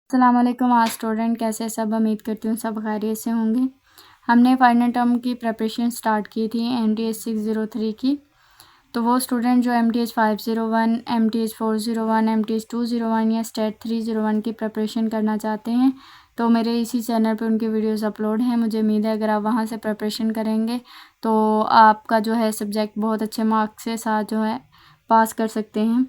अस्सलामुअलैकुम आज स्टूडेंट कैसे सब। उम्मीद करती हूँ सब खैरियत से होंगे। हमने फाइनल टर्म की प्रिपरेशन स्टार्ट की थी MTH 603 की। तो वो स्टूडेंट जो MTH 501, MTH 401, MTH 201 या स्टेट 301 की प्रिपरेशन करना चाहते हैं तो मेरे इसी चैनल पे उनकी वीडियोस अपलोड हैं। मुझे उम्मीद है अगर आप वहाँ से प्रिपरेशन करेंगे तो आपका जो है सब्जेक्ट बहुत अच्छे मार्क्स के साथ जो है पास कर सकते हैं।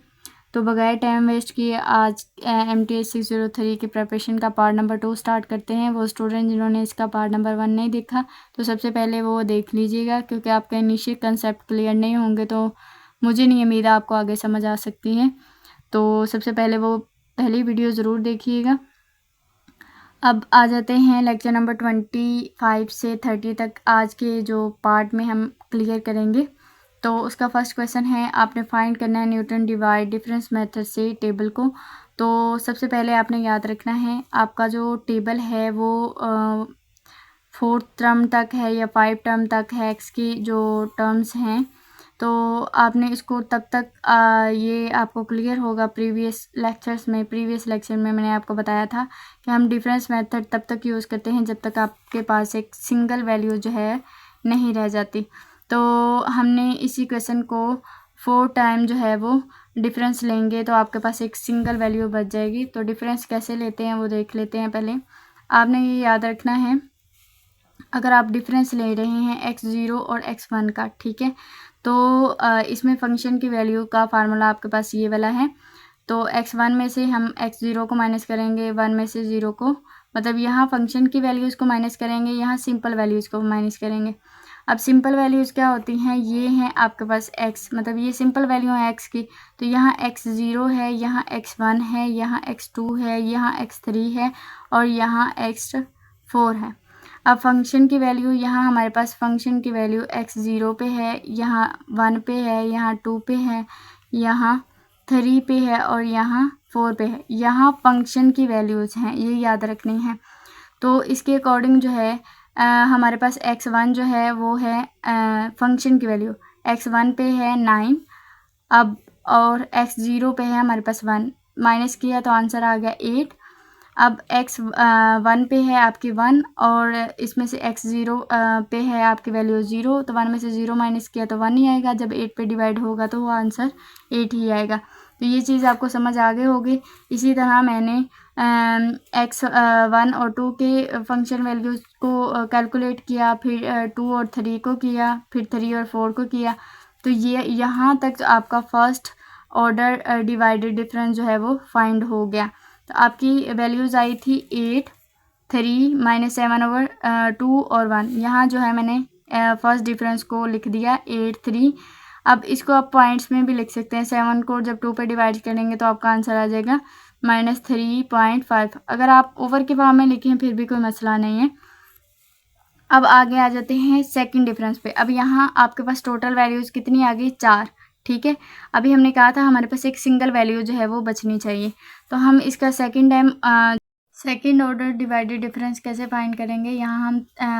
तो बगैर टाइम वेस्ट किए आज MTH 603 की प्रिपरेशन का पार्ट नंबर 2 स्टार्ट करते हैं। वो स्टूडेंट जिन्होंने इसका पार्ट नंबर 1 नहीं देखा तो सबसे पहले वो देख लीजिएगा, क्योंकि आपके इनिशियल कंसेप्ट क्लियर नहीं होंगे तो मुझे नहीं उम्मीद आपको आगे समझ आ सकती है। तो सबसे पहले वो पहली वीडियो ज़रूर देखिएगा। अब आ जाते हैं लेक्चर नंबर 25 से 30 तक आज के जो पार्ट में हम क्लियर करेंगे। तो उसका फर्स्ट क्वेश्चन है, आपने फाइंड करना है न्यूटन डिवाइड डिफरेंस मेथड से टेबल को। तो सबसे पहले आपने याद रखना है आपका जो टेबल है वो 4th टर्म तक है या 5 टर्म तक है, एक्स की जो टर्म्स हैं। तो आपने इसको तब तक ये आपको क्लियर होगा। प्रीवियस लेक्चर में मैंने आपको बताया था कि हम डिफरेंस मेथड तब तक यूज़ करते हैं जब तक आपके पास एक सिंगल वैल्यू जो है नहीं रह जाती। तो हमने इसी क्वेश्चन को 4 टाइम जो है वो डिफरेंस लेंगे तो आपके पास एक सिंगल वैल्यू बच जाएगी। तो डिफरेंस कैसे लेते हैं वो देख लेते हैं। पहले आपने ये याद रखना है, अगर आप डिफरेंस ले रहे हैं x0 और x1 का, ठीक है, तो इसमें फंक्शन की वैल्यू का फार्मूला आपके पास ये वाला है। तो x1 में से हम x0 को माइनस करेंगे, 1 में से 0 को, मतलब यहाँ फंक्शन की वैल्यूज़ को माइनस करेंगे, यहाँ सिंपल वैल्यूज़ को माइनस करेंगे। अब सिंपल वैल्यूज़ क्या होती हैं, ये हैं आपके पास x, मतलब ये सिंपल वैल्यू है x की। तो यहाँ x0 है, यहाँ x1 है, यहाँ x2 है, यहाँ x3 है और यहाँ x4 है। अब फंक्शन की वैल्यू, यहाँ हमारे पास फंक्शन की वैल्यू x0 पे है, यहाँ 1 पे है, यहाँ 2 पे है, यहाँ 3 पे है और यहाँ 4 पे है। यहाँ फंक्शन की वैल्यूज़ हैं, ये याद रखनी है। तो इसके अकॉर्डिंग जो है हमारे पास x1 जो है वो है फंक्शन की वैल्यू, x1 पे है 9 अब, और x0 पे है हमारे पास 1, माइनस किया तो आंसर आ गया 8। अब x1 पे है आपकी 1 और इसमें से x0 पे है आपकी वैल्यू 0, तो 1 में से 0 माइनस किया तो 1 ही आएगा। जब 8 पे डिवाइड होगा तो वो आंसर 8 ही आएगा। तो ये चीज़ आपको समझ आ गई होगी। इसी तरह मैंने x1 और 2 के फंक्शन वैल्यूज़ को कैलकुलेट किया, फिर 2 और 3 को किया, फिर 3 और 4 को किया। तो ये यहाँ तक आपका फर्स्ट ऑर्डर डिवाइडेड डिफरेंस जो है वो फाइंड हो गया। तो आपकी वैल्यूज़ आई थी 8, 3, -7/2 और 1। यहाँ जो है मैंने फर्स्ट डिफरेंस को लिख दिया 8, 3। अब इसको आप पॉइंट्स में भी लिख सकते हैं। 7 को जब 2 पे डिवाइड करेंगे तो आपका आंसर आ जाएगा -3.5। अगर आप ओवर के फॉर्म में लिखें फिर भी कोई मसला नहीं है। अब आगे आ जाते हैं सेकंड डिफरेंस पे। अब यहाँ आपके पास टोटल वैल्यूज़ कितनी आ गई, 4, ठीक है। अभी हमने कहा था हमारे पास एक सिंगल वैल्यू जो है वो बचनी चाहिए। तो हम इसका सेकंड ऑर्डर डिवाइडेड डिफरेंस कैसे फाइंड करेंगे, यहाँ हम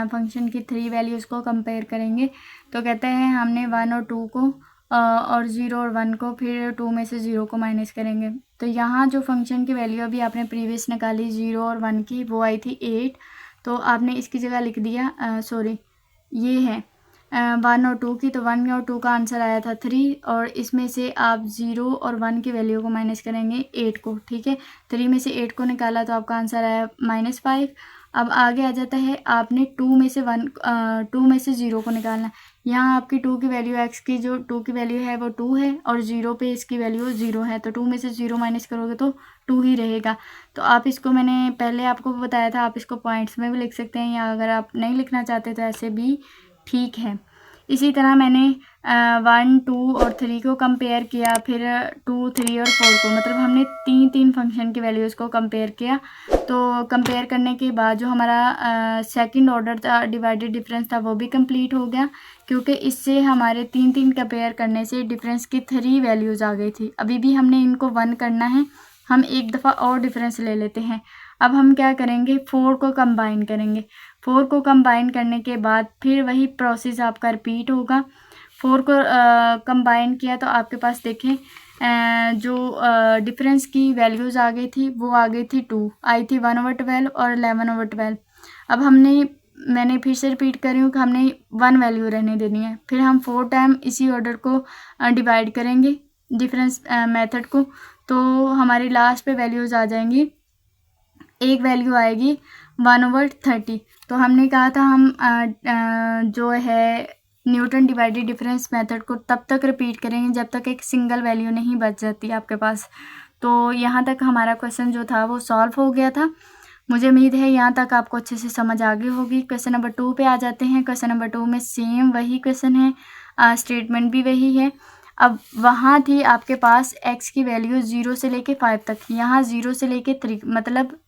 फंक्शन की 3 वैल्यूज़ को कंपेयर करेंगे। तो कहते हैं हमने 1 और 2 को और 0 और 1 को, फिर 2 में से 0 को माइनस करेंगे। तो यहाँ जो फंक्शन की वैल्यू अभी आपने प्रीवियस निकाली 0 और 1 की, वो आई थी 8। तो आपने इसकी जगह लिख दिया ये है 1 और 2 की, तो 1 और 2 का आंसर आया था 3 और इसमें से आप 0 और 1 की वैल्यू को माइनस करेंगे 8 को, ठीक है। 3 में से 8 को निकाला तो आपका आंसर आया -5। अब आगे आ जाता है आपने 2 में से 0 को निकालना। यहाँ आपकी 2 की वैल्यू, x की जो 2 की वैल्यू है वो 2 है और 0 पे इसकी वैल्यू 0 है, तो 2 में से 0 माइनस करोगे तो 2 ही रहेगा। तो आप इसको, मैंने पहले आपको बताया था, आप इसको पॉइंट्स में भी लिख सकते हैं या अगर आप नहीं लिखना चाहते तो ऐसे भी ठीक है। इसी तरह मैंने 1, 2 और 3 को कंपेयर किया, फिर 2, 3 और 4 को, मतलब हमने 3 फंक्शन की वैल्यूज़ को कंपेयर किया। तो कंपेयर करने के बाद जो हमारा सेकंड ऑर्डर था डिवाइडेड डिफरेंस था वो भी कंप्लीट हो गया, क्योंकि इससे हमारे 3 कंपेयर करने से डिफरेंस की 3 वैल्यूज़ आ गई थी। अभी भी हमने इनको 1 करना है, हम एक दफ़ा और डिफरेंस ले लेते हैं। अब हम क्या करेंगे, 4 को कंबाइन करेंगे। 4 को कंबाइन करने के बाद फिर वही प्रोसेस आपका रिपीट होगा। 4 को कंबाइन किया तो आपके पास देखें जो डिफरेंस की वैल्यूज़ आ गई थी वो आ गई थी 2, आई थी 1/12 और 11/12। अब मैंने फिर से रिपीट कर रही हूँ कि हमने 1 वैल्यू रहने देनी है। फिर हम 4 टाइम इसी ऑर्डर को डिवाइड करेंगे डिफरेंस मेथड को, तो हमारी लास्ट पे वैल्यूज़ आ जाएंगी। एक वैल्यू आएगी 1/30। तो हमने कहा था हम जो है न्यूटन डिवाइडेड डिफरेंस मेथड को तब तक रिपीट करेंगे जब तक एक सिंगल वैल्यू नहीं बच जाती आपके पास। तो यहाँ तक हमारा क्वेश्चन जो था वो सॉल्व हो गया था। मुझे उम्मीद है यहाँ तक आपको अच्छे से समझ आ गई होगी। क्वेश्चन नंबर 2 पे आ जाते हैं। क्वेश्चन नंबर 2 में सेम वही क्वेश्चन है, स्टेटमेंट भी वही है। अब वहाँ थी आपके पास x की वैल्यू 0 से लेके 5 तक, यहाँ 0 से लेके 3, मतलब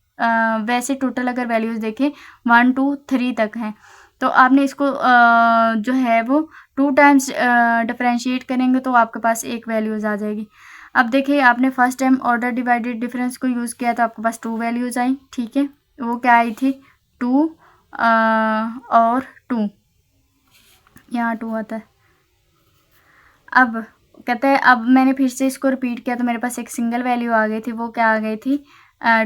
वैसे टोटल अगर वैल्यूज़ देखें 1 2 3 तक हैं। तो आपने इसको जो है वो 2 टाइम्स डिफरेंशिएट करेंगे तो आपके पास एक वैल्यूज़ आ जाएगी। अब देखिए आपने first time order divided difference को यूज़ किया तो आपके पास 2 वैल्यूज़ आई, ठीक है। वो क्या आई थी 2 और 2, यहाँ 2 आता है। अब कहते हैं अब मैंने फिर से इसको रिपीट किया तो मेरे पास एक सिंगल वैल्यू आ गई थी, वो क्या आ गई थी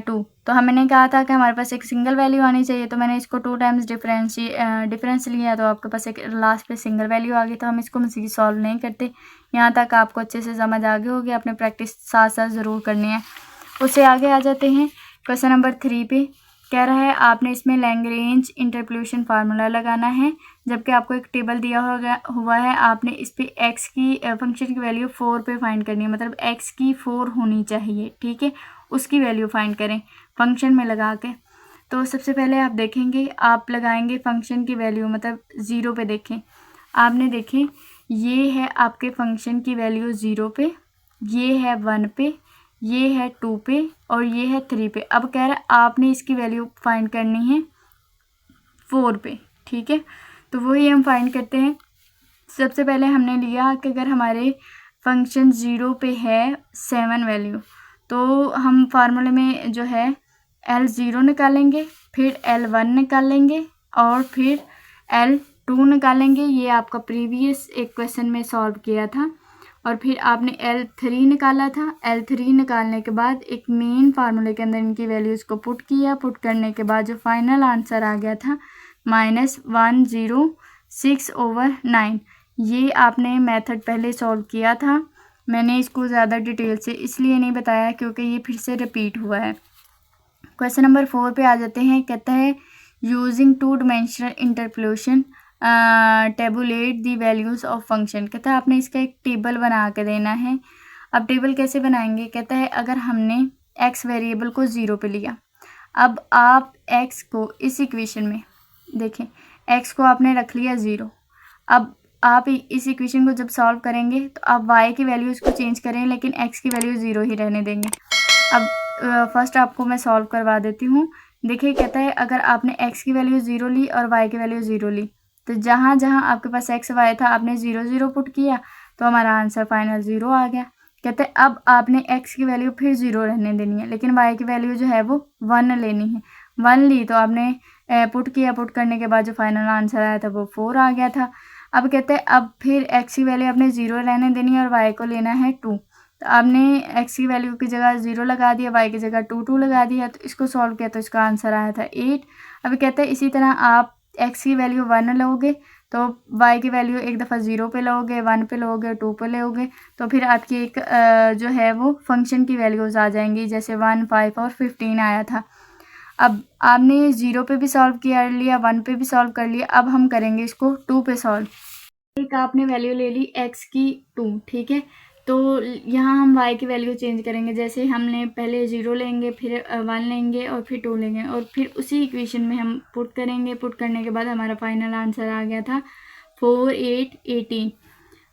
2। तो हमने कहा था कि हमारे पास एक सिंगल वैल्यू आनी चाहिए, तो मैंने इसको 2 टाइम्स डिफरेंस लिया तो आपके पास एक लास्ट पे सिंगल वैल्यू आ गई। तो हम इसको मज़ीद सॉल्व नहीं करते। यहाँ तक आपको अच्छे से समझ आ गई होगी, आपने प्रैक्टिस साथ साथ ज़रूर करनी है। उससे आगे आ जाते हैं क्वेश्चन नंबर 3 पे। कह रहा है आपने इसमें लैग्रेंज इंटरपोलेशन फार्मूला लगाना है, जबकि आपको एक टेबल दिया हुआ है। आपने इस पे x की फंक्शन की वैल्यू 4 पे फाइंड करनी है, मतलब x की 4 होनी चाहिए, ठीक है। उसकी वैल्यू फाइंड करें फंक्शन में लगा के। तो सबसे पहले आप देखेंगे, आप लगाएंगे फंक्शन की वैल्यू, मतलब 0 पे देखें। आपने देखें ये है आपके फंक्शन की वैल्यू 0 पे, ये है 1 पे, ये है 2 पे और ये है 3 पे। अब कह रहा है आपने इसकी वैल्यू फाइंड करनी है 4 पे, ठीक है। तो वही हम फाइंड करते हैं। सबसे पहले हमने लिया कि अगर हमारे फंक्शन 0 पे है 7 वैल्यू, तो हम फार्मूले में जो है L0 निकालेंगे, फिर L1 निकालेंगे और फिर L2 निकालेंगे। ये आपका प्रीवियस एक क्वेश्चन में सॉल्व किया था। और फिर आपने L3 निकाला था। L3 निकालने के बाद एक मेन फार्मूले के अंदर इनकी वैल्यूज़ को पुट किया। पुट करने के बाद जो फाइनल आंसर आ गया था -106/9। ये आपने मेथड पहले सॉल्व किया था। मैंने इसको ज़्यादा डिटेल से इसलिए नहीं बताया क्योंकि ये फिर से रिपीट हुआ है। क्वेश्चन नंबर 4 पे आ जाते हैं। कहता है using 2 dimensional interpolation tablet the values of function. कहता है आपने इसका एक टेबल बना के देना है। अब टेबल कैसे बनाएंगे? कहता है अगर हमने x वेरिएबल को 0 पे लिया, अब आप x को इस इक्वेशन में देखें, x को आपने रख लिया 0। अब आप इस इक्वेशन को जब सॉल्व करेंगे तो आप y की वैल्यू इसको चेंज करें, लेकिन x की वैल्यू 0 ही रहने देंगे। अब फर्स्ट आपको मैं सॉल्व करवा देती हूँ। देखिए कहता है अगर आपने x की वैल्यू 0 ली और y की वैल्यू 0 ली, तो जहाँ जहाँ आपके पास x y था आपने 0 0 पुट किया तो हमारा आंसर फाइनल 0 आ गया। कहते हैं अब आपने x की वैल्यू फिर 0 रहने देनी है, लेकिन y की वैल्यू जो है वो 1 लेनी है। 1 ली तो आपने पुट किया, पुट करने के बाद जो फाइनल आंसर आया था वो 4 आ गया था। अब कहते हैं अब फिर x की वैल्यू आपने 0 रहने देनी है और y को लेना है 2। तो आपने x की वैल्यू की जगह 0 लगा दिया, y की जगह 2 लगा दिया, तो इसको सॉल्व किया तो इसका आंसर आया था 8। अब कहते हैं इसी तरह आप x की वैल्यू 1 लोगे तो y की वैल्यू एक दफ़ा 0 पे लोगे, 1 पे लोगे, 2 पे लोगे, तो फिर आपकी एक जो है वो फंक्शन की वैल्यूज़ आ जाएंगी, जैसे 1 5 और 15 आया था। अब आपने 0 पे भी सॉल्व कर लिया, 1 पे भी सॉल्व कर लिया। अब हम करेंगे इसको 2 पे सॉल्व। एक आपने वैल्यू ले ली x की 2, ठीक है। तो यहाँ हम y की वैल्यू चेंज करेंगे, जैसे हमने पहले 0 लेंगे, फिर 1 लेंगे और फिर 2 लेंगे और फिर उसी इक्वेशन में हम पुट करेंगे। पुट करने के बाद हमारा फाइनल आंसर आ गया था 4 8 18।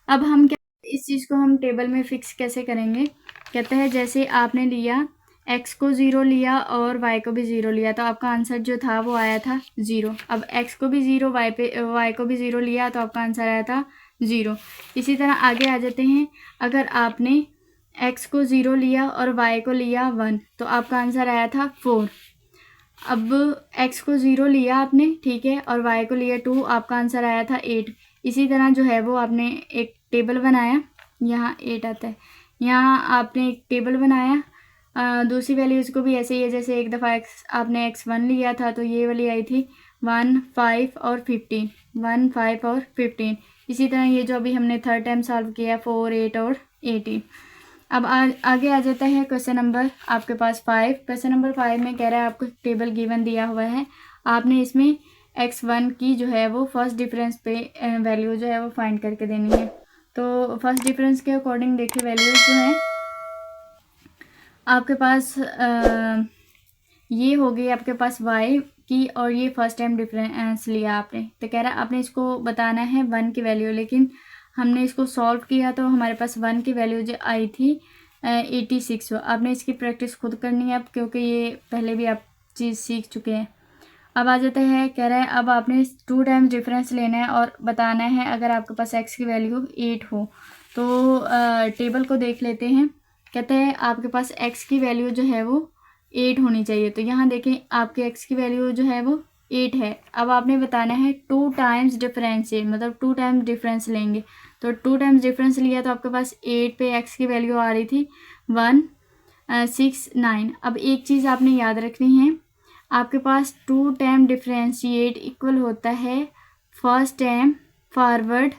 अब हम क्या इस चीज़ को हम टेबल में फिक्स कैसे करेंगे? कहते हैं जैसे आपने लिया x को 0 लिया और y को भी 0 लिया, तो आपका आंसर जो था वो आया था 0। अब x को भी 0 y को भी 0 लिया तो आपका आंसर आया था 0। इसी तरह आगे आ जाते हैं। अगर आपने x को 0 लिया और y को लिया 1 तो आपका आंसर आया था 4। अब x को 0 लिया आपने, ठीक है, और y को लिया 2, आपका आंसर आया था 8। इसी तरह जो है वो आपने एक टेबल बनाया, यहाँ 8 आता है, यहाँ आपने एक टेबल बनाया। दूसरी वैल्यूज़ को भी ऐसे ही है, जैसे एक दफ़ा आपने x1 लिया था तो ये वाली आई थी 1, 5 और 15, 1, 5 और 15। इसी तरह ये जो अभी हमने थर्ड टाइम सॉल्व किया 4, 8 और 18। अब आगे आ जाता है क्वेश्चन नंबर आपके पास 5। क्वेश्चन नंबर 5 में कह रहा है आपको टेबल गिवन दिया हुआ है, आपने इसमें x1 की जो है वो फर्स्ट डिफरेंस पे वैल्यू जो है वो फाइंड करके देनी है। तो फर्स्ट डिफरेंस के अकॉर्डिंग देखिए वैल्यूज जो है आपके पास ये हो गई आपके पास y की, और ये फर्स्ट टाइम डिफरेंस लिया आपने, तो कह रहा है आपने इसको बताना है 1 की वैल्यू, लेकिन हमने इसको सॉल्व किया तो हमारे पास 1 की वैल्यू जो आई थी 86। आपने इसकी प्रैक्टिस खुद करनी है अब, क्योंकि ये पहले भी आप चीज़ सीख चुके हैं। अब आ जाता है, कह रहा है अब आपने 2 टाइम्स डिफरेंस लेना है और बताना है अगर आपके पास x की वैल्यू 8 हो। तो टेबल को देख लेते हैं। कहते हैं आपके पास x की वैल्यू जो है वो 8 होनी चाहिए। तो यहाँ देखें आपके x की वैल्यू जो है वो 8 है। अब आपने बताना है 2 टाइम्स डिफरेंस, मतलब 2 टाइम्स डिफरेंस लेंगे। तो 2 टाइम्स डिफरेंस लिया तो आपके पास 8 पे x की वैल्यू आ रही थी 169। अब एक चीज़ आपने याद रखनी है, आपके पास 2 टाइम डिफरेंशिएट इक्वल होता है फर्स्ट टाइम फॉरवर्ड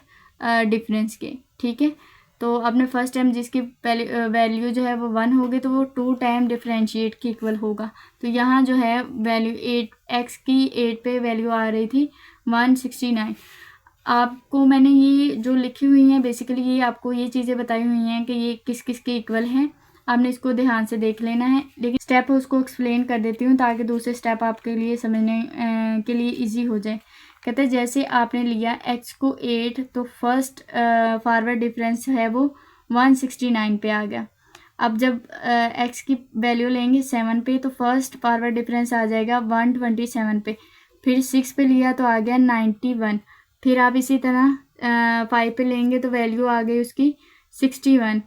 डिफरेंस के, ठीक है। तो आपने फर्स्ट टाइम जिसकी वैल्यू जो है वो 1 होगी तो वो 2 टाइम डिफरेंशिएट की इक्वल होगा। तो यहाँ जो है वैल्यू 8 x की 8 पे वैल्यू आ रही थी 169। आपको मैंने ये जो लिखी हुई हैं बेसिकली ये आपको ये चीज़ें बताई हुई हैं कि ये किस किस के इक्वल हैं, आपने इसको ध्यान से देख लेना है। लेकिन स्टेप उसको एक्सप्लेन कर देती हूँ ताकि दूसरे स्टेप आपके लिए समझने के लिए इजी हो जाए। कहते हैं जैसे आपने लिया x को 8 तो फर्स्ट फॉरवर्ड डिफरेंस है वो 169 पे आ गया। अब जब x की वैल्यू लेंगे 7 पे तो फर्स्ट फॉरवर्ड डिफरेंस आ जाएगा 127 पे। फिर 6 पे लिया तो आ गया 91। फिर आप इसी तरह 5 पे लेंगे तो वैल्यू आ गई उसकी 61।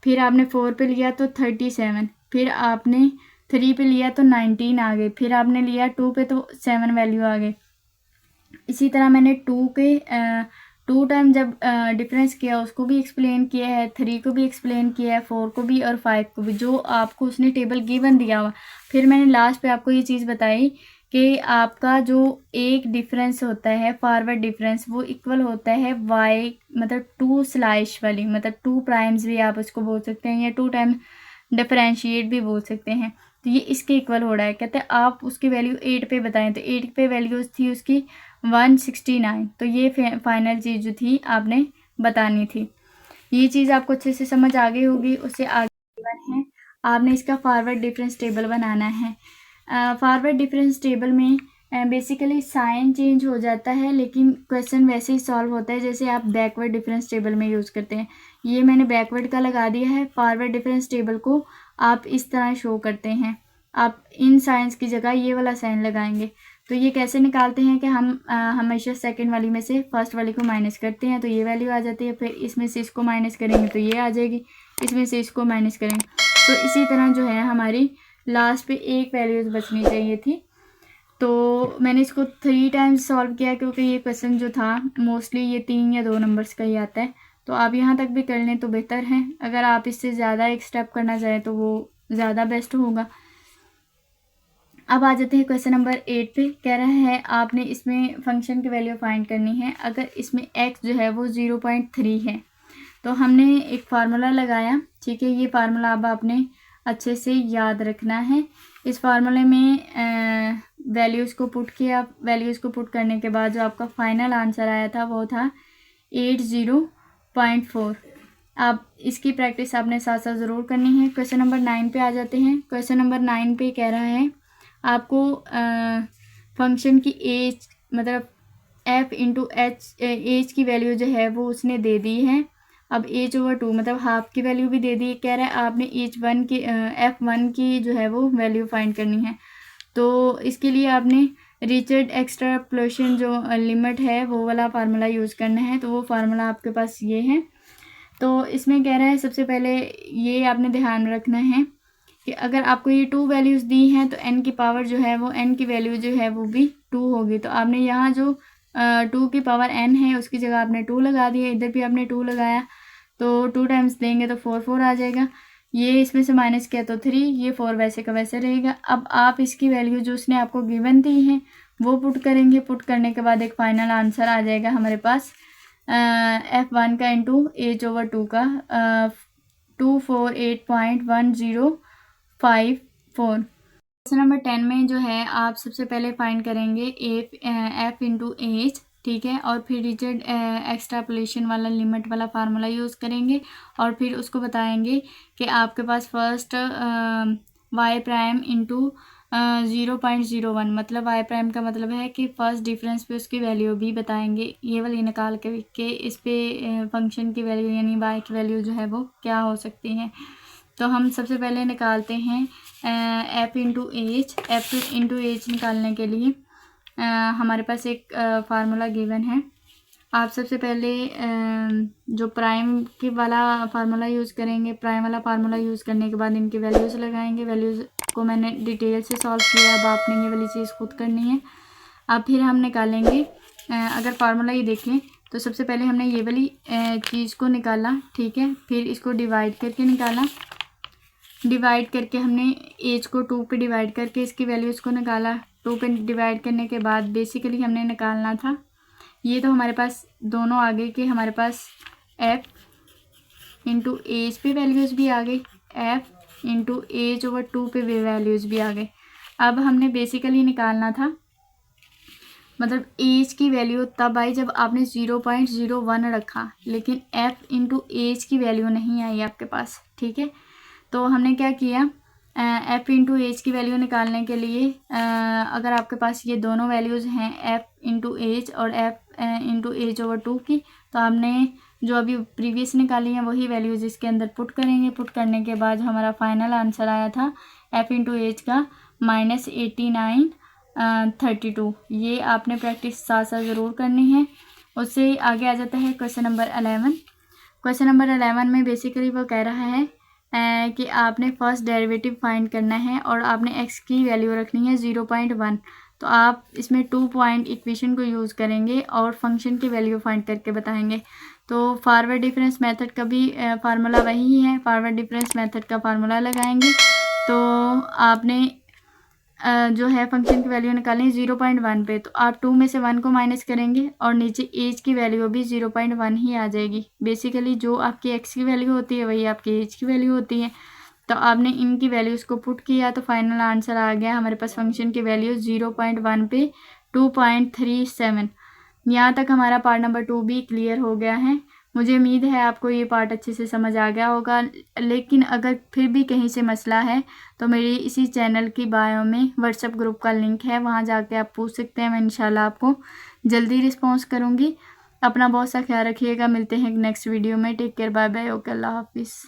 फिर आपने 4 पे लिया तो 37। फिर आपने 3 पे लिया तो 19 आ गए। फिर आपने लिया 2 पे तो 7 वैल्यू आ गई। इसी तरह मैंने 2 टाइम जब डिफरेंस किया उसको भी एक्सप्लेन किया है, 3 को भी एक्सप्लेन किया है, 4 को भी और 5 को भी, जो आपको उसने टेबल गिवन दिया हुआ। फिर मैंने लास्ट पे आपको ये चीज़ बताई कि आपका जो एक डिफरेंस होता है फॉरवर्ड डिफरेंस वो इक्वल होता है y, मतलब 2 स्लैश वाली, मतलब 2 प्राइम्स भी आप उसको बोल सकते हैं या 2 टाइम डिफरेंशिएट भी बोल सकते हैं। तो ये इसके इक्वल हो रहा है। कहते हैं आप उसकी वैल्यू 8 पे बताएं, तो 8 पे वैल्यू थी उसकी 169। तो ये फाइनल चीज़ जो थी आपने बतानी थी। ये चीज़ आपको अच्छे से समझ आ गई होगी। उससे आगे है आपने इसका फॉरवर्ड डिफरेंस टेबल बनाना है। फॉरवर्ड डिफरेंस टेबल में बेसिकली साइन चेंज हो जाता है, लेकिन क्वेश्चन वैसे ही सॉल्व होता है जैसे आप बैकवर्ड डिफरेंस टेबल में यूज़ करते हैं। ये मैंने बैकवर्ड का लगा दिया है। फॉरवर्ड डिफरेंस टेबल को आप इस तरह शो करते हैं, आप इन साइंस की जगह ये वाला साइन लगाएंगे। तो ये कैसे निकालते हैं कि हम हमेशा सेकंड वाली में से फर्स्ट वाली को माइनस करते हैं तो ये वैल्यू आ जाती है। फिर इसमें से इसको माइनस करेंगे तो ये आ जाएगी, इसमें से इसको माइनस करेंगे। तो इसी तरह जो है हमारी लास्ट पे एक वैल्यूज बचनी चाहिए थी। तो मैंने इसको 3 टाइम्स सॉल्व किया क्योंकि ये क्वेश्चन जो था मोस्टली ये 3 या 2 नंबर्स का ही आता है। तो आप यहाँ तक भी कर लें तो बेहतर है। अगर आप इससे ज़्यादा एक स्टेप करना चाहें तो वो ज़्यादा बेस्ट होगा। अब आ जाते हैं क्वेश्चन नंबर 8 पे। कह रहा है आपने इसमें फंक्शन की वैल्यू फाइंड करनी है। अगर इसमें x जो है वो 0.3 है तो हमने एक फार्मूला लगाया, ठीक है। ये फार्मूला अब आपने अच्छे से याद रखना है। इस फार्मूले में वैल्यूज़ को पुट किया, वैल्यूज़ को पुट करने के बाद जो आपका फाइनल आंसर आया था वो था 80.4। आप इसकी प्रैक्टिस आपने साथ साथ ज़रूर करनी है। क्वेश्चन नंबर 9 पे आ जाते हैं। क्वेश्चन नंबर 9 पे कह रहा है आपको फंक्शन की एज, मतलब f इंटू एच की वैल्यू जो है वो उसने दे दी है। अब h/2 मतलब हाफ की वैल्यू भी दे दी। कह रहा है आपने h1 की f1 की जो है वो वैल्यू फाइंड करनी है। तो इसके लिए आपने रिचर्ड एक्सट्रापोलेशन जो लिमिट है वो वाला फार्मूला यूज़ करना है। तो वो फार्मूला आपके पास ये है। तो इसमें कह रहा है सबसे पहले ये आपने ध्यान रखना है कि अगर आपको ये 2 वैल्यूज़ दी हैं तो n की पावर जो है वो n की वैल्यू जो है वो भी 2 होगी। तो आपने यहाँ जो 2 की पावर n है, उसकी जगह आपने 2 लगा दिया, इधर भी आपने 2 लगाया, तो 2 टाइम्स देंगे तो 4 आ जाएगा। ये इसमें से माइनस किया तो 3, ये 4 वैसे का वैसे रहेगा। अब आप इसकी वैल्यू जो उसने आपको गिवन दी है वो पुट करेंगे। पुट करने के बाद एक फाइनल आंसर आ जाएगा हमारे पास F1 का इंटू H/2 का 248.1054। क्वेश्चन नंबर 10 में जो है आप सबसे पहले फाइंड करेंगे F इंटू एच, ठीक है, और फिर रिचर्ड एक्सट्रापोलेशन वाला लिमिट वाला फार्मूला यूज़ करेंगे और फिर उसको बताएंगे कि आपके पास फर्स्ट y प्राइम इंटू 0.01, मतलब y प्राइम का मतलब है कि फर्स्ट डिफरेंस पे उसकी वैल्यू भी बताएंगे। ये वाली निकाल के इस पे फंक्शन की वैल्यू यानी y की वैल्यू जो है वो क्या हो सकती है। तो हम सबसे पहले निकालते हैं f इंटू एच निकालने के लिए हमारे पास एक फार्मूला गिवन है। आप सबसे पहले जो प्राइम की वाला फार्मूला यूज़ करेंगे, प्राइम वाला फार्मूला यूज़ करने के बाद इनकी वैल्यूज़ लगाएंगे। वैल्यूज़ को मैंने डिटेल से सॉल्व किया, अब आपने ये वाली चीज़ खुद करनी है। अब फिर हम निकालेंगे, अगर फार्मूला ये देखें तो सबसे पहले हमने ये वाली चीज़ को निकाला, ठीक है, फिर इसको डिवाइड करके निकाला। डिवाइड करके हमने एज को 2 पे डिवाइड करके इसकी वैल्यूज़ को निकाला। 2 पे डिवाइड करने के बाद बेसिकली हमने निकालना था, ये तो हमारे पास दोनों आ गए कि हमारे पास f इंटू एज पे वैल्यूज़ भी आ गई, f इंटू H/2 पे भी वैल्यूज़ भी आ गए। अब हमने बेसिकली निकालना था, मतलब एज की वैल्यू तब आई जब आपने 0.01 रखा, लेकिन f इंटू एज की वैल्यू नहीं आई आपके पास, ठीक है। तो हमने क्या किया, f इंटू एज की वैल्यू निकालने के लिए अगर आपके पास ये दोनों वैल्यूज़ हैं f इंटू एज और f इंटू H/2 की, तो आपने जो अभी प्रीवियस निकाली हैं वही वैल्यूज़ इसके अंदर पुट करेंगे। पुट करने के बाद जो हमारा फाइनल आंसर आया था f इंटू एज का -8932। ये आपने प्रैक्टिस साथ साथ ज़रूर करनी है। उससे आगे आ जाता है क्वेश्चन नंबर 11। क्वेश्चन नंबर 11 में बेसिकली वो कह रहा है कि आपने फर्स्ट डेरिवेटिव फाइंड करना है और आपने x की वैल्यू रखनी है 0.1। तो आप इसमें 2 पॉइंट इक्वेशन को यूज़ करेंगे और फंक्शन की वैल्यू फाइंड करके बताएंगे। तो फॉरवर्ड डिफरेंस मेथड का भी फार्मूला वही है, फॉरवर्ड डिफरेंस मेथड का फार्मूला लगाएंगे। तो आपने जो है फंक्शन की वैल्यू निकालें 0.1 पे, तो आप 2 में से 1 को माइनस करेंगे और नीचे एज की वैल्यू भी 0.1 ही आ जाएगी। बेसिकली जो आपकी एक्स की वैल्यू होती है वही आपकी एज की वैल्यू होती है। तो आपने इनकी वैल्यूज़ को पुट किया तो फाइनल आंसर आ गया हमारे पास फंक्शन की वैल्यू 0.1 पे 2.37। यहाँ तक हमारा पार्ट नंबर 2 भी क्लियर हो गया है। मुझे उम्मीद है आपको ये पार्ट अच्छे से समझ आ गया होगा, लेकिन अगर फिर भी कहीं से मसला है तो मेरी इसी चैनल की बायो में व्हाट्सएप ग्रुप का लिंक है, वहाँ जाके आप पूछ सकते हैं। मैं इंशाल्लाह आपको जल्दी रिस्पॉन्स करूँगी। अपना बहुत सा ख्याल रखिएगा। मिलते हैं नेक्स्ट वीडियो में। Take care, bye bye, okay, अल्लाह हाफिज़।